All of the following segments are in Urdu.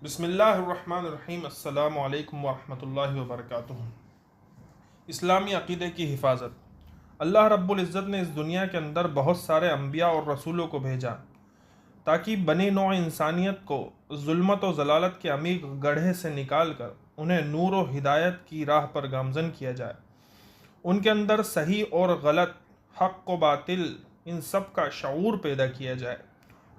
بسم اللہ الرحمن الرحیم۔ السلام علیکم ورحمۃ اللہ وبرکاتہ۔ اسلامی عقیدے کی حفاظت۔ اللہ رب العزت نے اس دنیا کے اندر بہت سارے انبیاء اور رسولوں کو بھیجا تاکہ بنی نوع انسانیت کو ظلمت و ضلالت کے عمیق گڑھے سے نکال کر انہیں نور و ہدایت کی راہ پر گامزن کیا جائے، ان کے اندر صحیح اور غلط، حق و باطل، ان سب کا شعور پیدا کیا جائے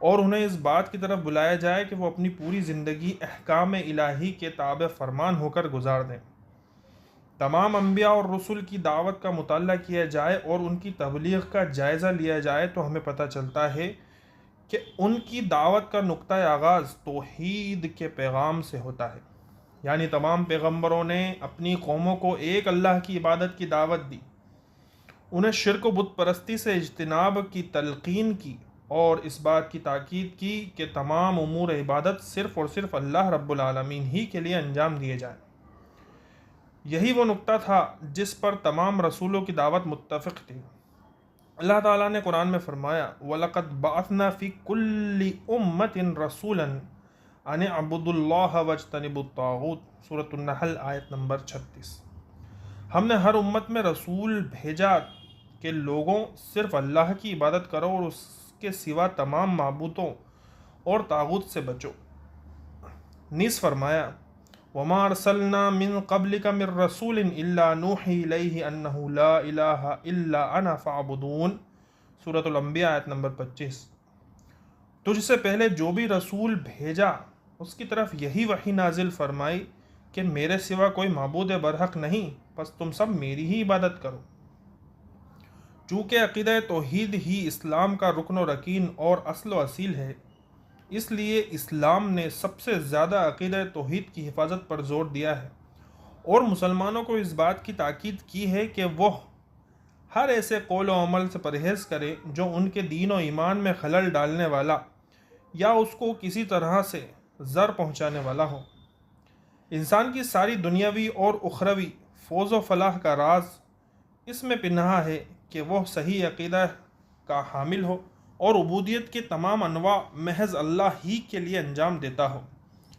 اور انہیں اس بات کی طرف بلایا جائے کہ وہ اپنی پوری زندگی احکام الہی کے تابع فرمان ہو کر گزار دیں۔ تمام انبیاء اور رسول کی دعوت کا مطالعہ کیا جائے اور ان کی تبلیغ کا جائزہ لیا جائے تو ہمیں پتہ چلتا ہے کہ ان کی دعوت کا نقطہ آغاز توحید کے پیغام سے ہوتا ہے، یعنی تمام پیغمبروں نے اپنی قوموں کو ایک اللہ کی عبادت کی دعوت دی، انہیں شرک و بت پرستی سے اجتناب کی تلقین کی اور اس بات کی تاکید کی کہ تمام امور عبادت صرف اور صرف اللہ رب العالمین ہی کے لیے انجام دیے جائیں۔ یہی وہ نقطہ تھا جس پر تمام رسولوں کی دعوت متفق تھی۔ اللہ تعالیٰ نے قرآن میں فرمایا وَلَقَدْ بَعَثْنَا فِي كُلِّ أُمَّةٍ رَسُولًا أَنِ اعْبُدُوا اللَّهَ وَاجْتَنِبُوا الطَّاغُوتَ، سورۃ النحل آیت نمبر 36۔ ہم نے ہر امت میں رسول بھیجا کہ لوگوں صرف اللہ کی عبادت کرو اور اس کے سوا تمام معبودوں اور طاغوت سے بچو۔ نیز فرمایا وَمَا أَرْسَلْنَا مِن قَبْلِكَ مِن رَّسُولٍ إِلَّا نُوحِي إِلَيْهِ أَنَّهُ لَا إِلَٰهَ إِلَّا أَنَا فَاعْبُدُونِ، سورۃ الانبیاء آیت نمبر 25۔ تجھ سے پہلے جو بھی رسول بھیجا اس کی طرف یہی وحی نازل فرمائی کہ میرے سوا کوئی معبود برحق نہیں، پس تم سب میری ہی عبادت کرو۔ چونکہ عقیدہ توحید ہی اسلام کا رکن و رکین اور اصل و اصیل ہے، اس لیے اسلام نے سب سے زیادہ عقیدہ توحید کی حفاظت پر زور دیا ہے اور مسلمانوں کو اس بات کی تاکید کی ہے کہ وہ ہر ایسے قول و عمل سے پرہیز کرے جو ان کے دین و ایمان میں خلل ڈالنے والا یا اس کو کسی طرح سے ضر پہنچانے والا ہو۔ انسان کی ساری دنیاوی اور اخروی فوز و فلاح کا راز اس میں پنہاں ہے کہ وہ صحیح عقیدہ کا حامل ہو اور عبودیت کے تمام انواع محض اللہ ہی کے لیے انجام دیتا ہو۔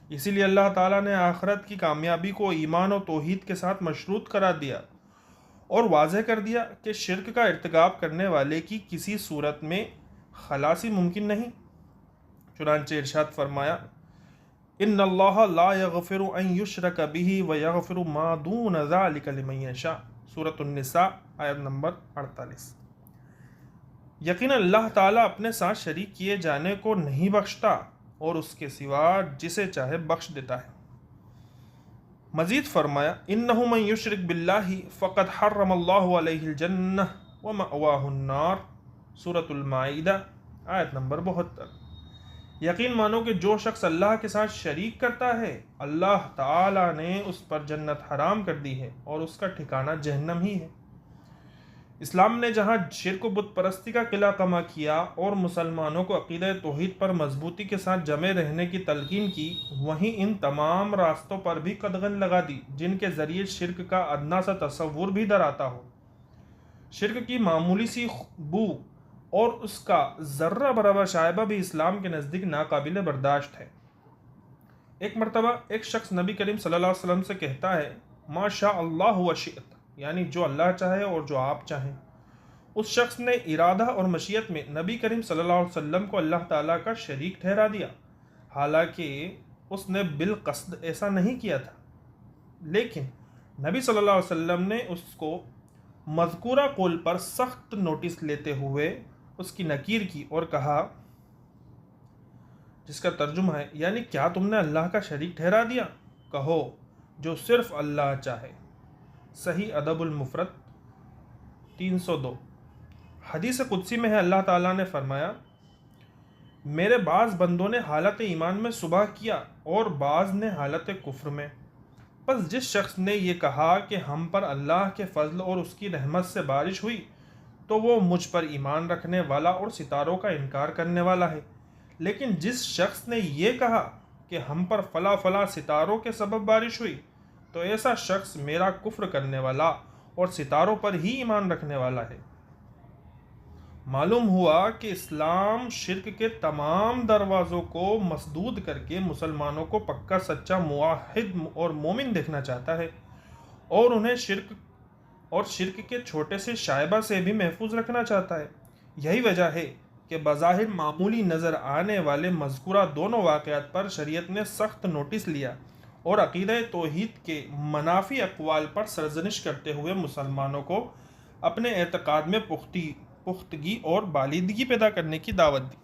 اسی لیے اللہ تعالیٰ نے آخرت کی کامیابی کو ایمان و توحید کے ساتھ مشروط قرار دیا اور واضح کر دیا کہ شرک کا ارتکاب کرنے والے کی کسی صورت میں خلاصی ممکن نہیں۔ چنانچہ ارشاد فرمایا ان اللہ لا یغفر ان یشرک بہ ویغفر ما دون ذلک لمن یشاء، سورۃ النساء آیت نمبر 48۔ یقینا اللہ تعالیٰ اپنے ساتھ شریک کیے جانے کو نہیں بخشتا اور اس کے سوا جسے چاہے بخش دیتا ہے۔ مزید فرمایا انہ من یشرک باللہ فقد حرم اللہ علیہ الجنہ ومأواہ النار، سورۃ المائدہ آیت نمبر 72۔ یقین مانو کہ جو شخص اللہ کے ساتھ شریک کرتا ہے اللہ تعالیٰ نے اس پر جنت حرام کر دی ہے اور اس کا ٹھکانہ جہنم ہی ہے۔ اسلام نے جہاں شرک و بت پرستی کا قلعہ کما کیا اور مسلمانوں کو عقیدہ توحید پر مضبوطی کے ساتھ جمے رہنے کی تلقین کی، وہیں ان تمام راستوں پر بھی قدغن لگا دی جن کے ذریعے شرک کا ادنا سا تصور بھی در آتا ہو۔ شرک کی معمولی سی بو اور اس کا ذرہ برابر شائبہ بھی اسلام کے نزدیک ناقابل برداشت ہے۔ ایک مرتبہ ایک شخص نبی کریم صلی اللہ علیہ وسلم سے کہتا ہے ما شاء اللہ و شئت، یعنی جو اللہ چاہے اور جو آپ چاہیں۔ اس شخص نے ارادہ اور مشیت میں نبی کریم صلی اللہ علیہ وسلم کو اللہ تعالیٰ کا شریک ٹھہرا دیا، حالانکہ اس نے بالقصد ایسا نہیں کیا تھا، لیکن نبی صلی اللہ علیہ وسلم نے اس کو مذکورہ قول پر سخت نوٹس لیتے ہوئے اس کی نکیر کی اور کہا، جس کا ترجمہ ہے یعنی کیا تم نے اللہ کا شریک ٹھہرا دیا؟ کہو جو صرف اللہ چاہے۔ صحیح ادب المفرد 302۔ حدیث قدسی میں ہے اللہ تعالیٰ نے فرمایا میرے بعض بندوں نے حالت ایمان میں صبح کیا اور بعض نے حالت کفر میں، بس جس شخص نے یہ کہا کہ ہم پر اللہ کے فضل اور اس کی رحمت سے بارش ہوئی تو وہ مجھ پر ایمان رکھنے والا اور ستاروں کا انکار کرنے والا ہے، لیکن جس شخص نے یہ کہا کہ ہم پر فلاں فلاں ستاروں کے سبب بارش ہوئی تو ایسا شخص میرا کفر کرنے والا اور ستاروں پر ہی ایمان رکھنے والا ہے۔ معلوم ہوا کہ اسلام شرک کے تمام دروازوں کو مسدود کر کے مسلمانوں کو پکا سچا موحد اور مومن دیکھنا چاہتا ہے، اور انہیں شرک کے چھوٹے سے شائبہ سے بھی محفوظ رکھنا چاہتا ہے۔ یہی وجہ ہے کہ بظاہر معمولی نظر آنے والے مذکورہ دونوں واقعات پر شریعت نے سخت نوٹس لیا اور عقیدہ توحید کے منافی اقوال پر سرزنش کرتے ہوئے مسلمانوں کو اپنے اعتقاد میں پختگی اور بالیدگی پیدا کرنے کی دعوت دی۔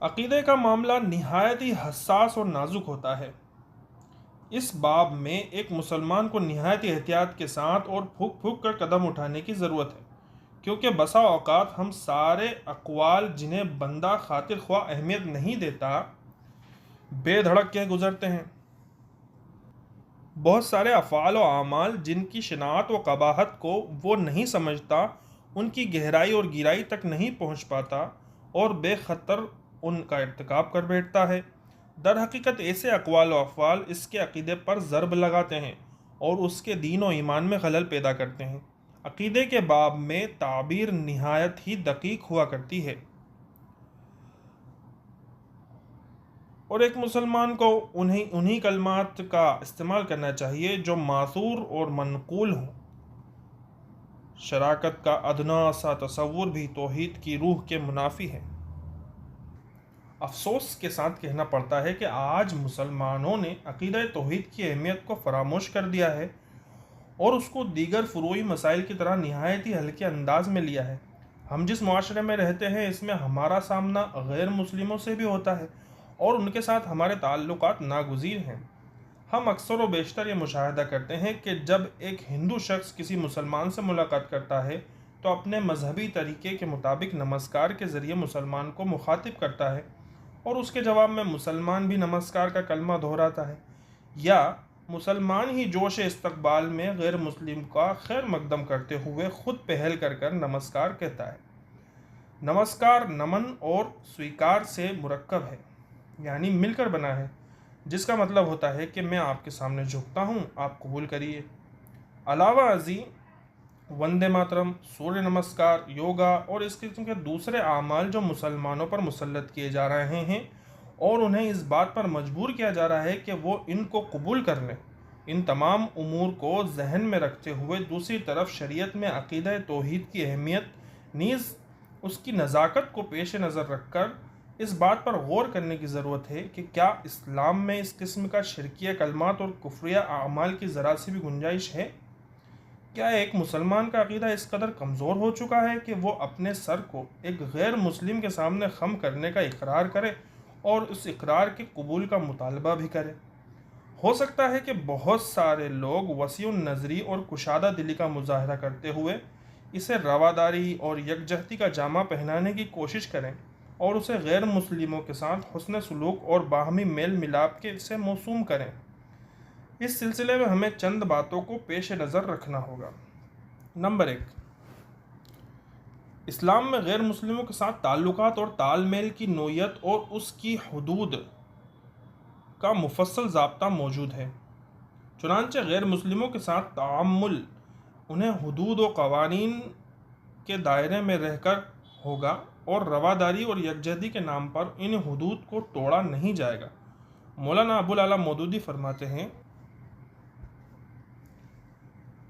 عقیدے کا معاملہ نہایت ہی حساس اور نازک ہوتا ہے۔ اس باب میں ایک مسلمان کو نہایت احتیاط کے ساتھ اور پھک پھک کر قدم اٹھانے کی ضرورت ہے، کیونکہ بسا اوقات ہم سارے اقوال جنہیں بندہ خاطر خواہ اہمیت نہیں دیتا بے دھڑک کے گزرتے ہیں۔ بہت سارے افعال و اعمال جن کی شناعت و قباحت کو وہ نہیں سمجھتا، ان کی گہرائی اور گہرائی تک نہیں پہنچ پاتا اور بے خطر ان کا ارتکاب کر بیٹھتا ہے۔ در حقیقت ایسے اقوال و افعال اس کے عقیدے پر ضرب لگاتے ہیں اور اس کے دین و ایمان میں خلل پیدا کرتے ہیں۔ عقیدے کے باب میں تعبیر نہایت ہی دقیق ہوا کرتی ہے، اور ایک مسلمان کو انہی کلمات کا استعمال کرنا چاہیے جو ماثور اور منقول ہوں۔ شراکت کا ادنا سا تصور بھی توحید کی روح کے منافی ہے۔ افسوس کے ساتھ کہنا پڑتا ہے کہ آج مسلمانوں نے عقیدہ توحید کی اہمیت کو فراموش کر دیا ہے اور اس کو دیگر فروعی مسائل کی طرح نہایت ہی ہلکے انداز میں لیا ہے۔ ہم جس معاشرے میں رہتے ہیں اس میں ہمارا سامنا غیر مسلموں سے بھی ہوتا ہے اور ان کے ساتھ ہمارے تعلقات ناگزیر ہیں۔ ہم اکثر و بیشتر یہ مشاہدہ کرتے ہیں کہ جب ایک ہندو شخص کسی مسلمان سے ملاقات کرتا ہے تو اپنے مذہبی طریقے کے مطابق نمسکار کے ذریعے مسلمان کو مخاطب کرتا ہے، اور اس کے جواب میں مسلمان بھی نمسکار کا کلمہ دہراتا ہے، یا مسلمان ہی جوش استقبال میں غیر مسلم کا خیر مقدم کرتے ہوئے خود پہل کر نمسکار کہتا ہے۔ نمسکار نمن اور سویکار سے مرکب ہے، یعنی مل کر بنا ہے، جس کا مطلب ہوتا ہے کہ میں آپ کے سامنے جھکتا ہوں، آپ قبول کریے۔ علاوہ ازیں وندے ماترم، سوریہ نمسکار، یوگا اور اس قسم کے دوسرے اعمال جو مسلمانوں پر مسلط کیے جا رہے ہیں اور انہیں اس بات پر مجبور کیا جا رہا ہے کہ وہ ان کو قبول کر لیں، ان تمام امور کو ذہن میں رکھتے ہوئے دوسری طرف شریعت میں عقیدہ توحید کی اہمیت نیز اس کی نزاکت کو پیش نظر رکھ کر اس بات پر غور کرنے کی ضرورت ہے کہ کیا اسلام میں اس قسم کا شرکیہ کلمات اور کفریہ اعمال کی ذرا سی بھی گنجائش ہے؟ کیا ایک مسلمان کا عقیدہ اس قدر کمزور ہو چکا ہے کہ وہ اپنے سر کو ایک غیر مسلم کے سامنے خم کرنے کا اقرار کرے اور اس اقرار کے قبول کا مطالبہ بھی کرے؟ ہو سکتا ہے کہ بہت سارے لوگ وسیع النظری اور کشادہ دلی کا مظاہرہ کرتے ہوئے اسے رواداری اور یکجہتی کا جامہ پہنانے کی کوشش کریں اور اسے غیر مسلموں کے ساتھ حسن سلوک اور باہمی میل ملاپ کے سے موسوم کریں۔ اس سلسلے میں ہمیں چند باتوں کو پیش نظر رکھنا ہوگا۔ نمبر 1، اسلام میں غیر مسلموں کے ساتھ تعلقات اور تال میل کی نوعیت اور اس کی حدود کا مفصل ضابطہ موجود ہے۔ چنانچہ غیر مسلموں کے ساتھ تعامل انہیں حدود و قوانین کے دائرے میں رہ کر ہوگا اور رواداری اور یکجہتی کے نام پر ان حدود کو توڑا نہیں جائے گا۔ مولانا ابوالعلا مودودی فرماتے ہیں،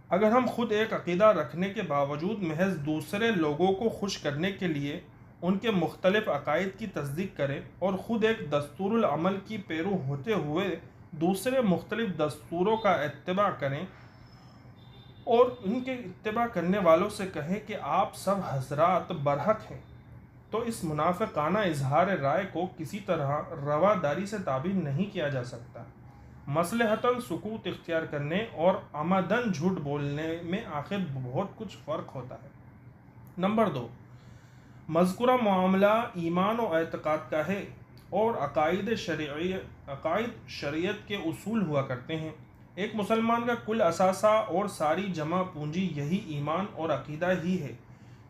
اگر ہم خود ایک عقیدہ رکھنے کے باوجود محض دوسرے لوگوں کو خوش کرنے کے لیے ان کے مختلف عقائد کی تصدیق کریں اور خود ایک دستور العمل کی پیرو ہوتے ہوئے دوسرے مختلف دستوروں کا اتباع کریں اور ان کے اتباع کرنے والوں سے کہیں کہ آپ سب حضرات برحق ہیں، تو اس منافقانہ اظہار رائے کو کسی طرح رواداری سے تعبیر نہیں کیا جا سکتا۔ مصلحتاً سکوت اختیار کرنے اور عمداً جھوٹ بولنے میں آخر بہت کچھ فرق ہوتا ہے۔ نمبر 2، مذکورہ معاملہ ایمان و اعتقاد کا ہے اور عقائد شریعت کے اصول ہوا کرتے ہیں۔ ایک مسلمان کا کل اثاثہ اور ساری جمع پونجی یہی ایمان اور عقیدہ ہی ہے،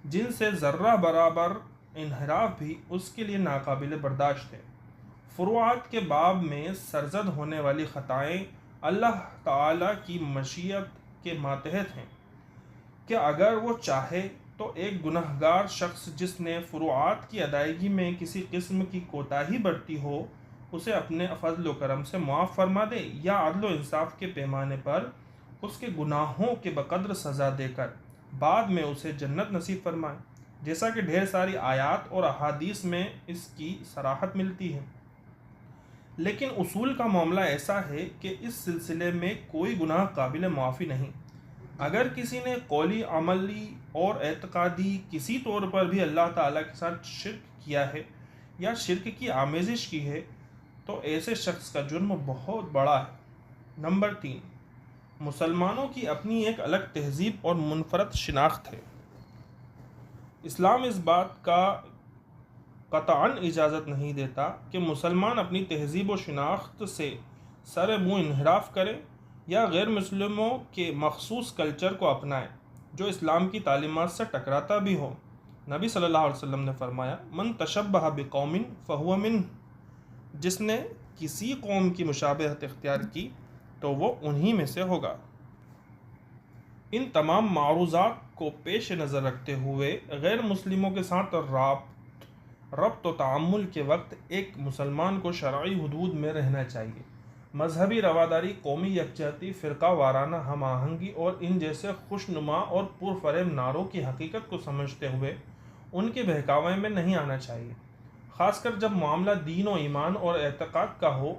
جن سے ذرہ برابر انحراف بھی اس کے لیے ناقابل برداشت ہے۔ فروعات کے باب میں سرزد ہونے والی خطائیں اللہ تعالیٰ کی مشیت کے ماتحت ہیں کہ اگر وہ چاہے تو ایک گنہگار شخص جس نے فروعات کی ادائیگی میں کسی قسم کی کوتاہی برتی ہو اسے اپنے فضل و کرم سے معاف فرما دے، یا عدل و انصاف کے پیمانے پر اس کے گناہوں کے بقدر سزا دے کر بعد میں اسے جنت نصیب فرمائے، جیسا کہ ڈھیر ساری آیات اور احادیث میں اس کی صراحت ملتی ہے۔ لیکن اصول کا معاملہ ایسا ہے کہ اس سلسلے میں کوئی گناہ قابل معافی نہیں۔ اگر کسی نے قولی، عملی اور اعتقادی کسی طور پر بھی اللہ تعالیٰ کے ساتھ شرک کیا ہے یا شرک کی آمیزش کی ہے تو ایسے شخص کا جرم بہت بڑا ہے۔ نمبر 3، مسلمانوں کی اپنی ایک الگ تہذیب اور منفرد شناخت ہے۔ اسلام اس بات کا قطعاً اجازت نہیں دیتا کہ مسلمان اپنی تہذیب و شناخت سے سر منہ انحراف کرے یا غیر مسلموں کے مخصوص کلچر کو اپنائے جو اسلام کی تعلیمات سے ٹکراتا بھی ہو۔ نبی صلی اللہ علیہ وسلم نے فرمایا، من تشبہ بقوم فہو منہ، جس نے کسی قوم کی مشابہت اختیار کی تو وہ انہی میں سے ہوگا۔ ان تمام معروضات کو پیش نظر رکھتے ہوئے غیر مسلموں کے ساتھ ربط و تعامل کے وقت ایک مسلمان کو شرعی حدود میں رہنا چاہیے۔ مذہبی رواداری، قومی یکجہتی، فرقہ وارانہ ہم آہنگی اور ان جیسے خوشنما اور پرفریب نعروں کی حقیقت کو سمجھتے ہوئے ان کے بہکاوے میں نہیں آنا چاہیے۔ خاص کر جب معاملہ دین و ایمان اور اعتقاد کا ہو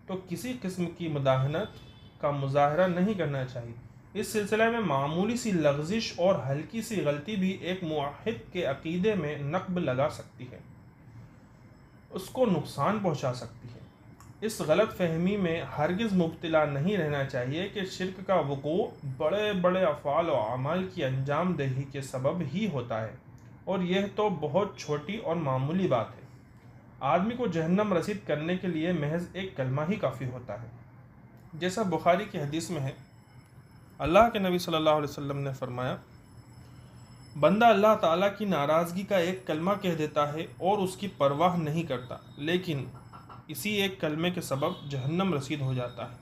تو کسی قسم کی مداہنت کا مظاہرہ نہیں کرنا چاہیے۔ اس سلسلے میں معمولی سی لغزش اور ہلکی سی غلطی بھی ایک موحد کے عقیدے میں نقب لگا سکتی ہے، اس کو نقصان پہنچا سکتی ہے۔ اس غلط فہمی میں ہرگز مبتلا نہیں رہنا چاہیے کہ شرک کا وقوع بڑے بڑے افعال و اعمال کی انجام دہی کے سبب ہی ہوتا ہے، اور یہ تو بہت چھوٹی اور معمولی بات ہے۔ آدمی کو جہنم رسید کرنے کے لیے محض ایک کلمہ ہی کافی ہوتا ہے۔ جیسا بخاری کی حدیث میں ہے، اللہ کے نبی صلی اللہ علیہ وسلم نے فرمایا، بندہ اللہ تعالیٰ کی ناراضگی کا ایک کلمہ کہہ دیتا ہے اور اس کی پرواہ نہیں کرتا، لیکن اسی ایک کلمے کے سبب جہنم رسید ہو جاتا ہے۔